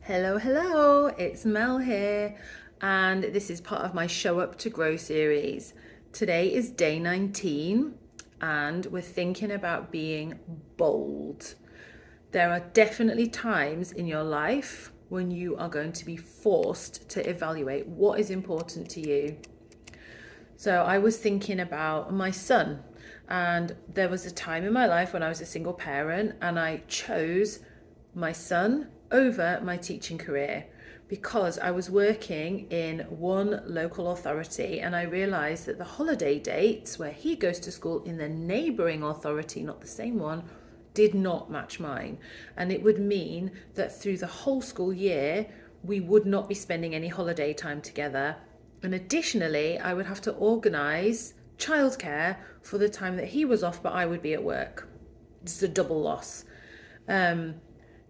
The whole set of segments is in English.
Hello, it's Mel here, and this is part of my Show Up to Grow series. Today is day 19, and we're thinking about being bold. There are definitely times in your life when you are going to be forced to evaluate what is important to you. So I was thinking about my son, and there was a time in my life when I was a single parent and I chose my son over my teaching career because I was working in one local authority and I realised that the holiday dates where he goes to school in the neighbouring authority, not the same one, did not match mine. And it would mean that through the whole school year, we would not be spending any holiday time together. And additionally, I would have to organise childcare for the time that he was off, but I would be at work. It's a double loss.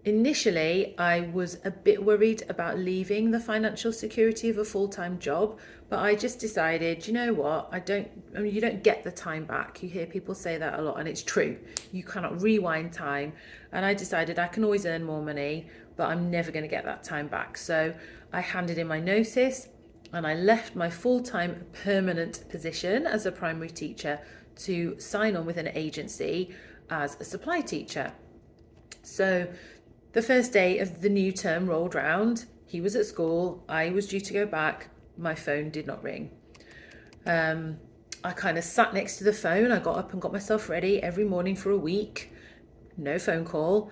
Initially, I was a bit worried about leaving the financial security of a full-time job, but I just decided, you know what, you don't get the time back. You hear people say that a lot, and it's true. You cannot rewind time. And I decided I can always earn more money, but I'm never going to get that time back. So I handed in my notice and I left my full-time permanent position as a primary teacher to sign on with an agency as a supply teacher. So the first day of the new term rolled round. He was at school. I was due to go back. My phone did not ring. I kind of sat next to the phone. I got up and got myself ready every morning for a week. No phone call.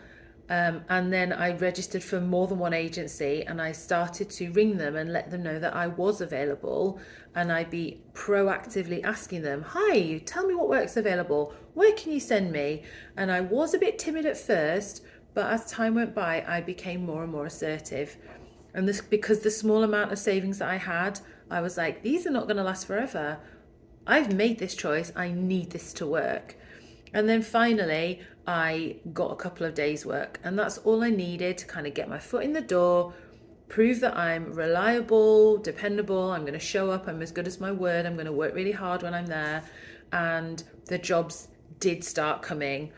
And then I registered for more than one agency and I started to ring them and let them know that I was available, and I'd be proactively asking them, hi, tell me what work's available. Where can you send me? And I was a bit timid at first, but as time went by, I became more and more assertive. And this because the small amount of savings that I had, I was like, these are not going to last forever. I've made this choice. I need this to work. And then finally, I got a couple of days' work, and that's all I needed to kind of get my foot in the door, prove that I'm reliable, dependable, I'm going to show up, I'm as good as my word, I'm going to work really hard when I'm there. And the jobs did start coming,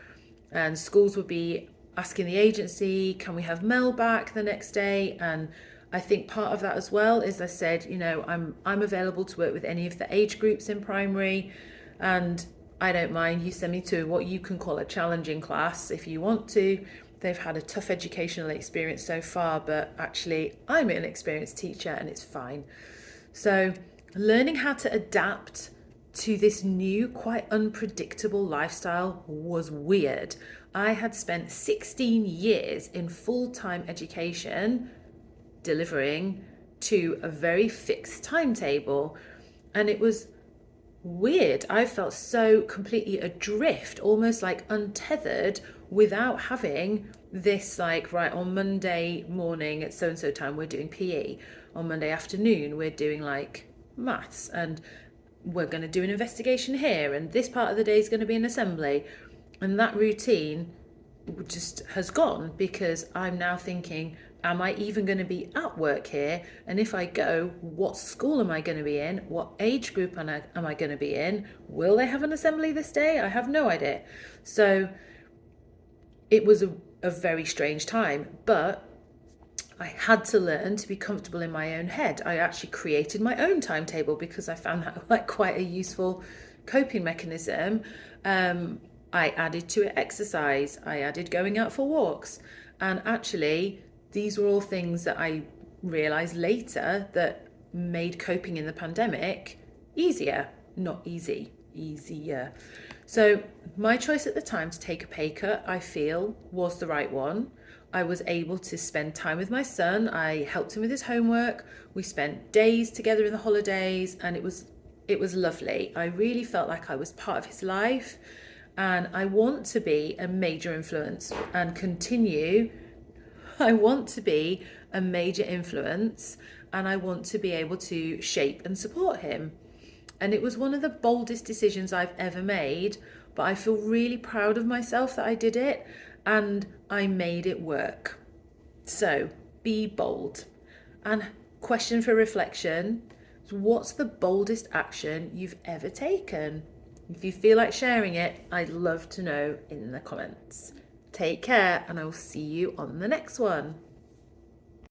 and schools would be asking the agency, can we have Mel back the next day? And I think part of that as well is I said, I'm available to work with any of the age groups in primary, and I don't mind. You send me to what you can call a challenging class if you want to. They've had a tough educational experience so far, but actually I'm an experienced teacher and it's fine. So learning how to adapt to this new, quite unpredictable lifestyle was weird. I had spent 16 years in full-time education delivering to a very fixed timetable, and it was weird. I felt so completely adrift, almost like untethered, without having this like, right, on Monday morning at so and so time we're doing PE, on Monday afternoon we're doing like maths, and we're going to do an investigation here, and this part of the day is going to be an assembly. And that routine just has gone because I'm now thinking, am I even going to be at work here? And if I go, what school am I going to be in? What age group am I going to be in? Will they have an assembly this day? I have no idea. So it was a very strange time, but I had to learn to be comfortable in my own head. I actually created my own timetable because I found that like quite a useful coping mechanism. I added to it exercise. I added going out for walks. And actually, these were all things that I realised later that made coping in the pandemic easier, not easy, easier. So my choice at the time to take a pay cut, I feel, was the right one. I was able to spend time with my son. I helped him with his homework. We spent days together in the holidays, and it was lovely. I really felt like I was part of his life, and I want to be a major influence and continue. I want to be a major influence, and I want to be able to shape and support him. And it was one of the boldest decisions I've ever made, but I feel really proud of myself that I did it and I made it work. So be bold. And question for reflection, what's the boldest action you've ever taken? If you feel like sharing it, I'd love to know in the comments. Take care, and I will see you on the next one.